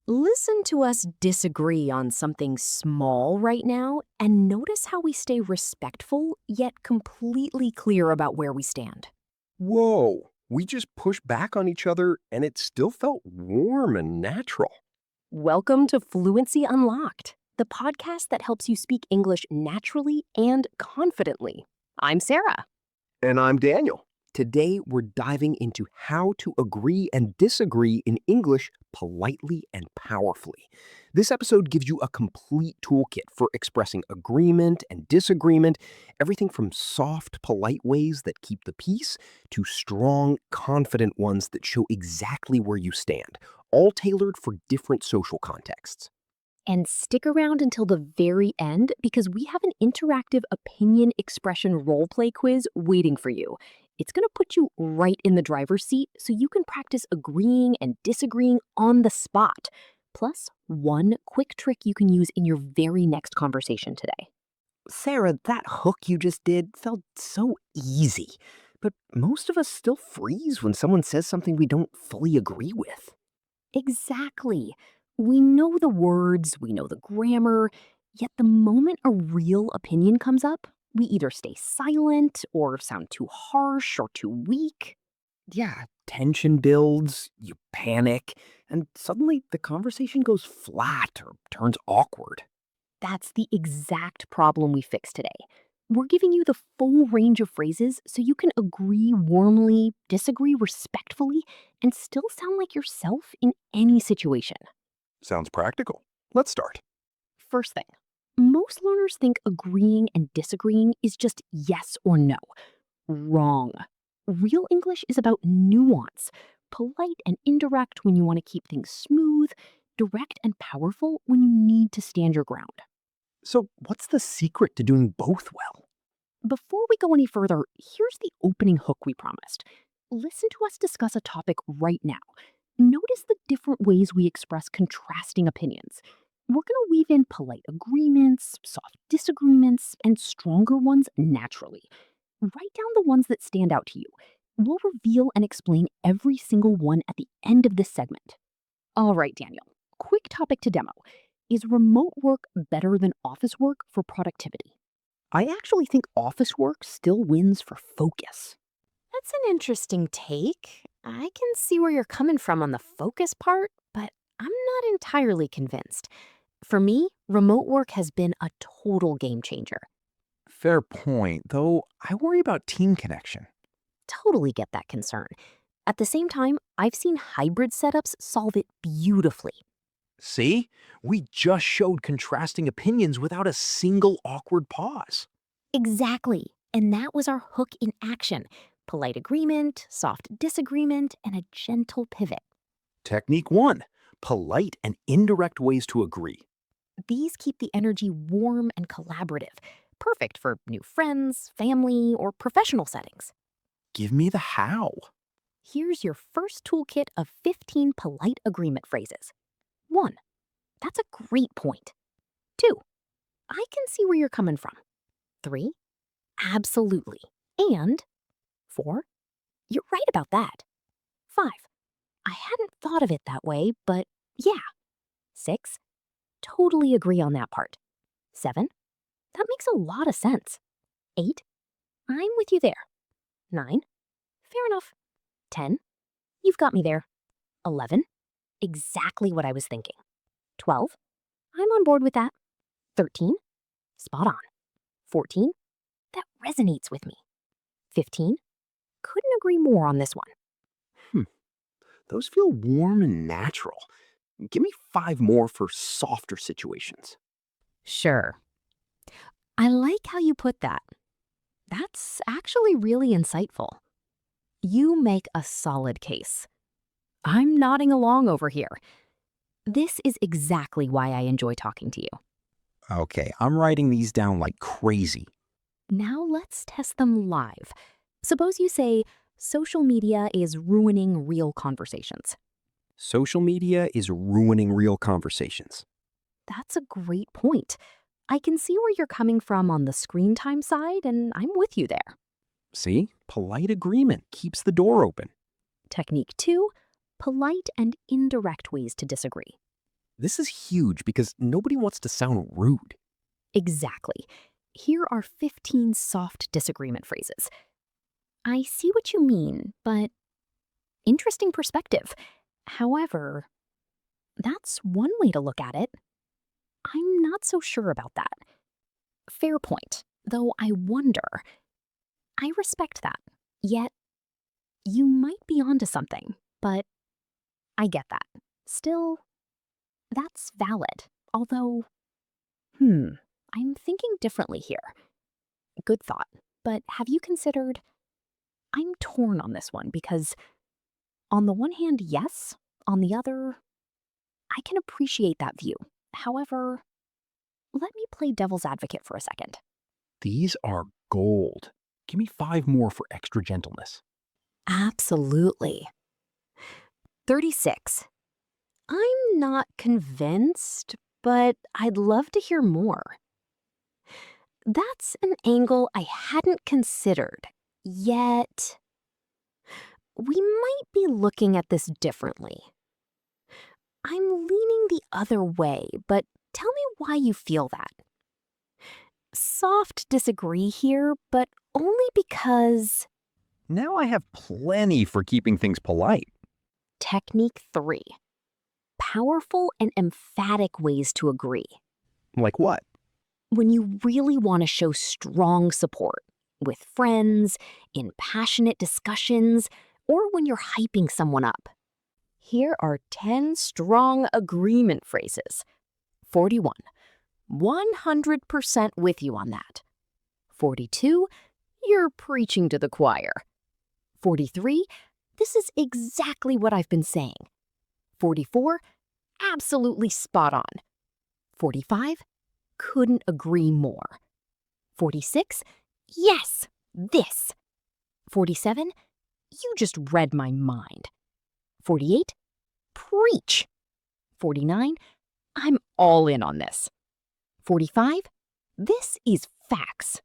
Listen to us disagree on something small right now and notice how we stay respectful yet completely clear about where we stand. Whoa, we just pushed back on each other and it still felt warm and natural. Welcome to Fluency Unlocked, the podcast that helps you speak English naturally and confidently. I'm Sarah. And I'm Daniel. Today, we're diving into how to agree and disagree in English politely and powerfully. This episode gives you a complete toolkit for expressing agreement and disagreement, everything from soft, polite ways that keep the peace to strong, confident ones that show exactly where you stand, all tailored for different social contexts. And stick around until the very end because we have an interactive opinion expression role play quiz waiting for you. It's going to put you right in the driver's seat so you can practice agreeing and disagreeing on the spot. Plus, one quick trick you can use in your very next conversation today. Sarah, that hook you just did felt so easy, but most of us still freeze when someone says something we don't fully agree with. Exactly. We know the words, we know the grammar, yet the moment a real opinion comes up, we either stay silent or sound too harsh or too weak. Yeah, tension builds, you panic, and suddenly the conversation goes flat or turns awkward. That's the exact problem we fix today. We're giving you the full range of phrases so you can agree warmly, disagree respectfully, and still sound like yourself in any situation. Sounds practical. Let's start. First thing, most learners think agreeing and disagreeing is just yes or no. Wrong. Real English is about nuance, polite and indirect when you want to keep things smooth, direct and powerful when you need to stand your ground. So, what's the secret to doing both well? Before we go any further, here's the opening hook we promised. Listen to us discuss a topic right now. Notice the different ways we express contrasting opinions. We're going to weave in polite agreements, soft disagreements, and stronger ones naturally. Write down the ones that stand out to you. We'll reveal and explain every single one at the end of this segment. All right, Daniel, quick topic to demo. Is remote work better than office work for productivity? I actually think office work still wins for focus. That's an interesting take. I can see where you're coming from on the focus part, but I'm not entirely convinced. For me, remote work has been a total game changer. Fair point, though I worry about team connection. Totally get that concern. At the same time, I've seen hybrid setups solve it beautifully. See? We just showed contrasting opinions without a single awkward pause. Exactly. And that was our hook in action: polite agreement, soft disagreement, and a gentle pivot. Technique 1: polite and indirect ways to agree. These keep the energy warm and collaborative, perfect for new friends, family, or professional settings. Give me the how. Here's your first toolkit of 15 polite agreement phrases. 1. That's a great point. 2. I can see where you're coming from. 3. Absolutely. And 4. You're right about that. 5. I hadn't thought of it that way, but yeah. 6. Totally agree on that part. 7. That makes a lot of sense. 8. I'm with you there. 9. Fair enough. 10. You've got me there. 11. Exactly what I was thinking. 12. I'm on board with that. 13. Spot on. 14. That resonates with me. 15. Couldn't agree more on this one. Hmm, those feel warm and natural. Give me 5 more for softer situations. Sure. I like how you put that. That's actually really insightful. You make a solid case. I'm nodding along over here. This is exactly why I enjoy talking to you. Okay, I'm writing these down like crazy. Now let's test them live. Suppose you say, social media is ruining real conversations. Social media is ruining real conversations. That's a great point. I can see where you're coming from on the screen time side, and I'm with you there. See? Polite agreement keeps the door open. Technique 2, polite and indirect ways to disagree. This is huge because nobody wants to sound rude. Exactly. Here are 15 soft disagreement phrases. I see what you mean, but interesting perspective. However, that's one way to look at it. I'm not so sure about that. Fair point, though I wonder. I respect that. Yet, you might be onto something, but I get that. Still, that's valid. Although, I'm thinking differently here. Good thought. But have you considered? I'm torn on this one because, on the one hand, yes. On the other, I can appreciate that view. However, let me play devil's advocate for a second. These are gold. Give me 5 more for extra gentleness. Absolutely. 36. I'm not convinced, but I'd love to hear more. That's an angle I hadn't considered, yet we might be looking at this differently. I'm leaning the other way, but tell me why you feel that. Soft disagree here, but only because Now I have plenty for keeping things polite. technique 3. Powerful and emphatic ways to agree. Like what? When you really want to show strong support with friends, in passionate discussions, or when you're hyping someone up. Here are 10 strong agreement phrases. 41. 100% with you on that. 42. You're preaching to the choir. 43. This is exactly what I've been saying. 44. Absolutely spot on. 45. Couldn't agree more. 46. Yes, this. 47. You just read my mind. 48. Preach. 49. I'm all in on this. 45. This is facts.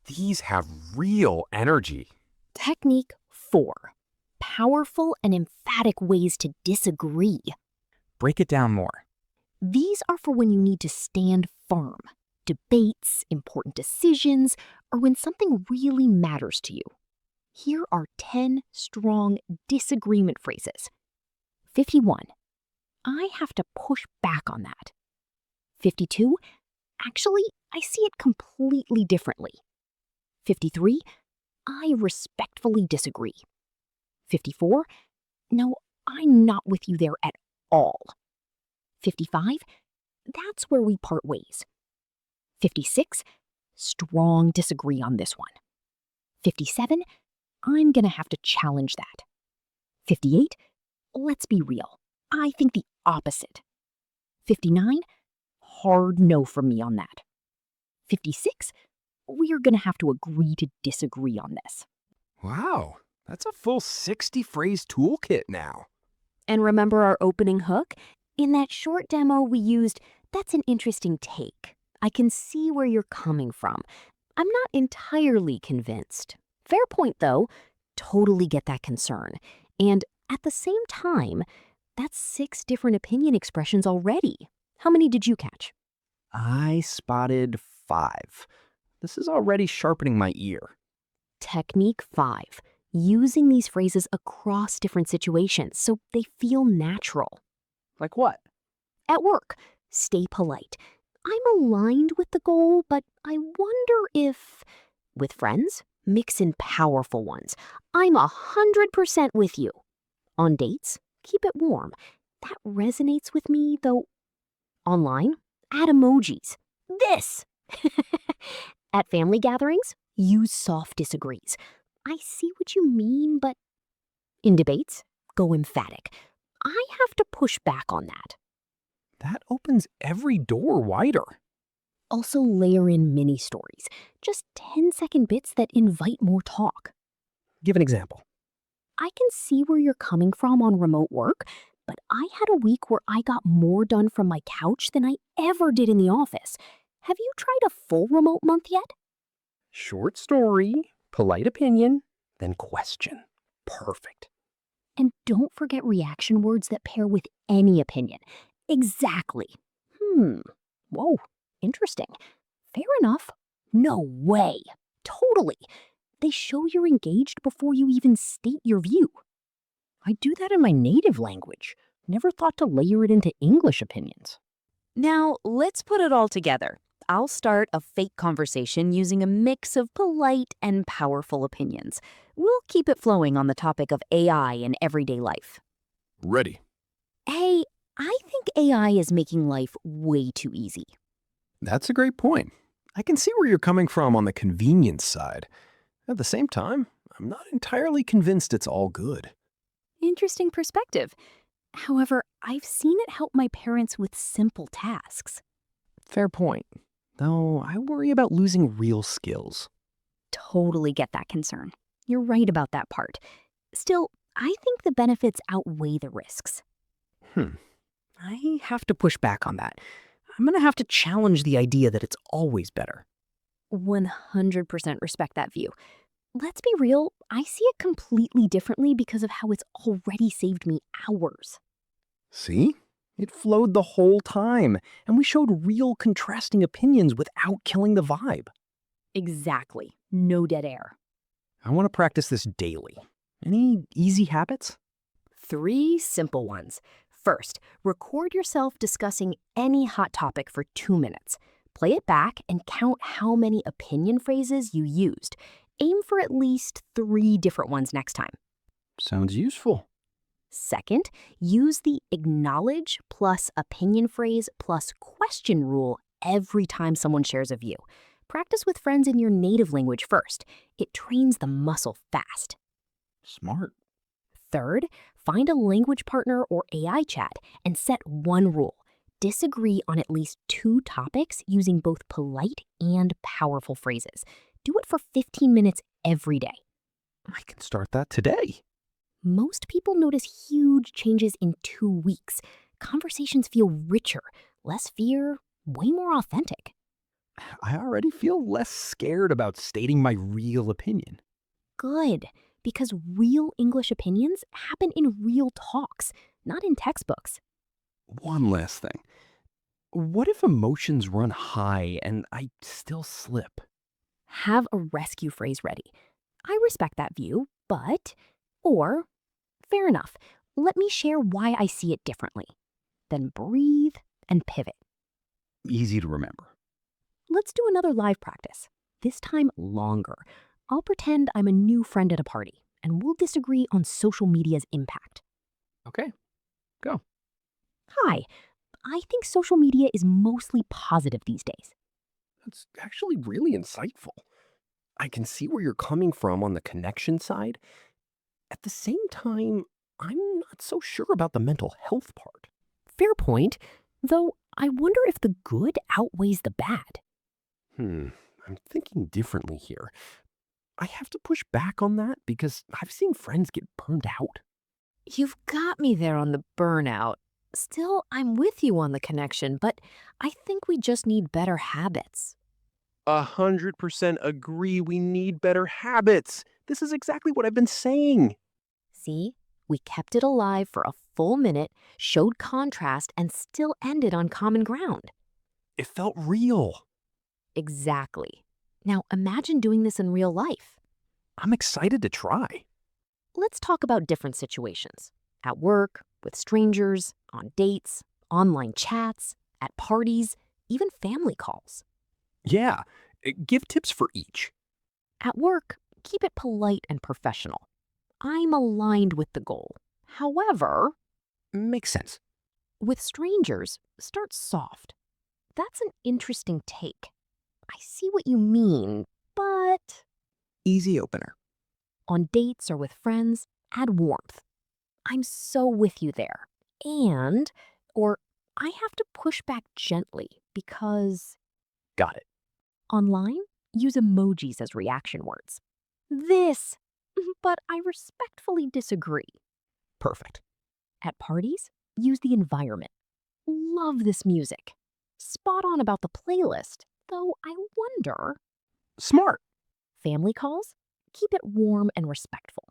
These have real energy. Technique 4. Powerful and emphatic ways to disagree. Break it down more. These are for when you need to stand firm. Debates, important decisions, or when something really matters to you. Here are 10 strong disagreement phrases. 51. I have to push back on that. 52. Actually, I see it completely differently. 53. I respectfully disagree. 54. No, I'm not with you there at all. 55. That's where we part ways. 56. Strong disagree on this one. 57. I'm gonna have to challenge that. 58. Let's be real. I think the opposite. 59. Hard no from me on that. 56. We're gonna have to agree to disagree on this. Wow, that's a full 60 phrase toolkit now. And remember our opening hook? In that short demo we used, that's an interesting take. I can see where you're coming from. I'm not entirely convinced. Fair point though. Totally get that concern. And at the same time, that's 6 different opinion expressions already. How many did you catch? I spotted 5. This is already sharpening my ear. Technique 5. Using these phrases across different situations so they feel natural. Like what? At work, stay polite. I'm aligned with the goal, but I wonder if, with friends, mix in powerful ones. I'm 100% with you. On dates, keep it warm. That resonates with me, though. Online, add emojis. This! At family gatherings, use soft disagrees. I see what you mean, but in debates, go emphatic. I have to push back on that. That opens every door wider. Also layer in mini stories, just 10-second bits that invite more talk. Give an example. I can see where you're coming from on remote work, but I had a week where I got more done from my couch than I ever did in the office. Have you tried a full remote month yet? Short story, polite opinion, then question. Perfect. And don't forget reaction words that pair with any opinion. Exactly. Hmm. Whoa. Interesting. Fair enough. No way. Totally. They show you're engaged before you even state your view. I do that in my native language. Never thought to layer it into English opinions. Now, let's put it all together. I'll start a fake conversation using a mix of polite and powerful opinions. We'll keep it flowing on the topic of AI in everyday life. Ready. Hey, I think AI is making life way too easy. That's a great point. I can see where you're coming from on the convenience side. At the same time, I'm not entirely convinced it's all good. Interesting perspective. However, I've seen it help my parents with simple tasks. Fair point. Though I worry about losing real skills. Totally get that concern. You're right about that part. Still, I think the benefits outweigh the risks. I have to push back on that. I'm going to have to challenge the idea that it's always better. 100% respect that view. Let's be real, I see it completely differently because of how it's already saved me hours. See? It flowed the whole time, and we showed real contrasting opinions without killing the vibe. Exactly. No dead air. I want to practice this daily. Any easy habits? 3 simple ones. First, record yourself discussing any hot topic for 2 minutes. Play it back and count how many opinion phrases you used. Aim for at least 3 different ones next time. Sounds useful. Second, use the acknowledge plus opinion phrase plus question rule every time someone shares a view. Practice with friends in your native language first. It trains the muscle fast. Smart. Third, find a language partner or AI chat and set one rule. Disagree on at least 2 topics using both polite and powerful phrases. Do it for 15 minutes every day. I can start that today. Most people notice huge changes in 2 weeks. Conversations feel richer, less fear, way more authentic. I already feel less scared about stating my real opinion. Good, because real English opinions happen in real talks, not in textbooks. One last thing. What if emotions run high and I still slip? Have a rescue phrase ready. I respect that view, but, or, fair enough, let me share why I see it differently. Then breathe and pivot. Easy to remember. Let's do another live practice, this time longer. I'll pretend I'm a new friend at a party, and we'll disagree on social media's impact. Okay, go. Hi, I think social media is mostly positive these days. That's actually really insightful. I can see where you're coming from on the connection side. At the same time, I'm not so sure about the mental health part. Fair point, though I wonder if the good outweighs the bad. I'm thinking differently here. I have to push back on that because I've seen friends get burned out. You've got me there on the burnout. Still, I'm with you on the connection, but I think we just need better habits. 100% agree we need better habits. This is exactly what I've been saying. See, we kept it alive for a full minute, showed contrast, and still ended on common ground. It felt real. Exactly. Now imagine doing this in real life. I'm excited to try. Let's talk about different situations. At work, with strangers, on dates, online chats, at parties, even family calls. Yeah, give tips for each. At work, keep it polite and professional. I'm aligned with the goal. However, Makes sense. with strangers, start soft. That's an interesting take. I see what you mean, but Easy opener. on dates or with friends, add warmth. I'm so with you there. And, or I have to push back gently because Got it. online, use emojis as reaction words. This, but I respectfully disagree. Perfect. At parties, use the environment. Love this music. Spot on about the playlist, though I wonder. Smart. Family calls, keep it warm and respectful.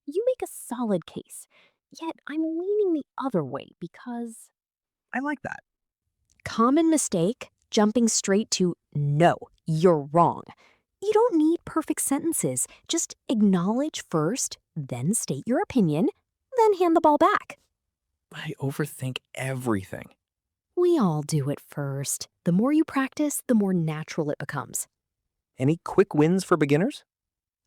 You make a solid case, yet I'm leaning the other way because I like that. Common mistake, jumping straight to no, you're wrong. You don't need perfect sentences. Just acknowledge first, then state your opinion, then hand the ball back. I overthink everything. We all do it first. The more you practice, the more natural it becomes. Any quick wins for beginners?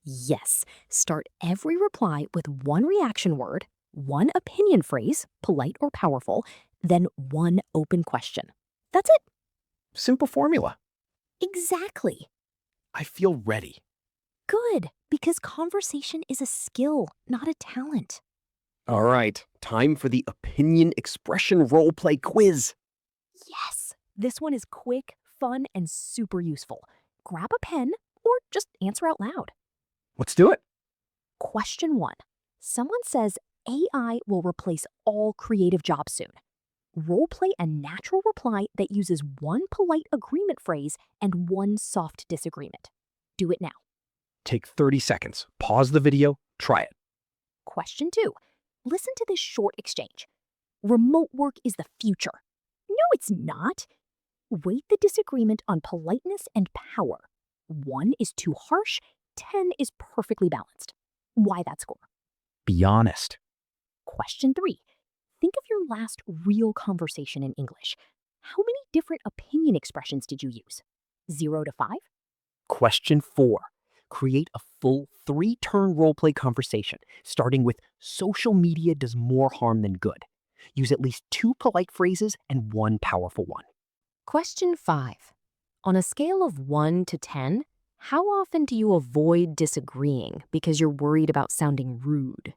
Yes, start every reply with one reaction word, one opinion phrase, polite or powerful, then one open question. That's it. Simple formula. Exactly. I feel ready. Good, because conversation is a skill, not a talent. All right, time for the opinion expression role play quiz. Yes, this one is quick, fun, and super useful. Grab a pen or just answer out loud. Let's do it. Question 1. Someone says AI will replace all creative jobs soon. Role play a natural reply that uses one polite agreement phrase and one soft disagreement. Do it now. Take 30 seconds. Pause the video. Try it. Question 2. Listen to this short exchange. Remote work is the future. No, it's not. Weight the disagreement on politeness and power. 1 is too harsh, 10 is perfectly balanced. Why that score? Be honest. Question 3. Think of your last real conversation in English. How many different opinion expressions did you use? 0 to 5? Question 4. Create a full 3-turn roleplay conversation, starting with social media does more harm than good. Use at least 2 polite phrases and 1 powerful one. Question 5. On a scale of 1 to 10, how often do you avoid disagreeing because you're worried about sounding rude?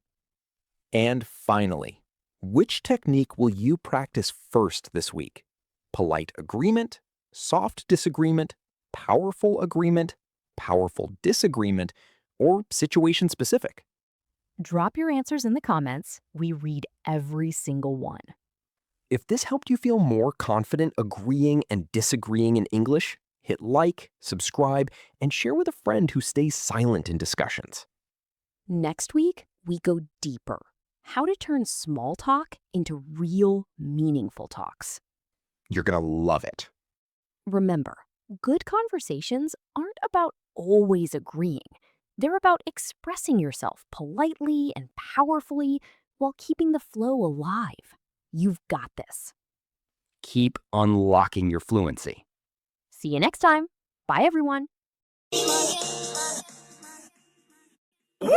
And finally, which technique will you practice first this week? Polite agreement, soft disagreement, powerful agreement, powerful disagreement, or situation specific? Drop your answers in the comments. We read every single one. If this helped you feel more confident agreeing and disagreeing in English, hit like, subscribe, and share with a friend who stays silent in discussions. Next week, we go deeper. How to turn small talk into real, meaningful talks. You're gonna love it. Remember, good conversations aren't about always agreeing. They're about expressing yourself politely and powerfully while keeping the flow alive. You've got this. Keep unlocking your fluency. See you next time. Bye, everyone. Woo!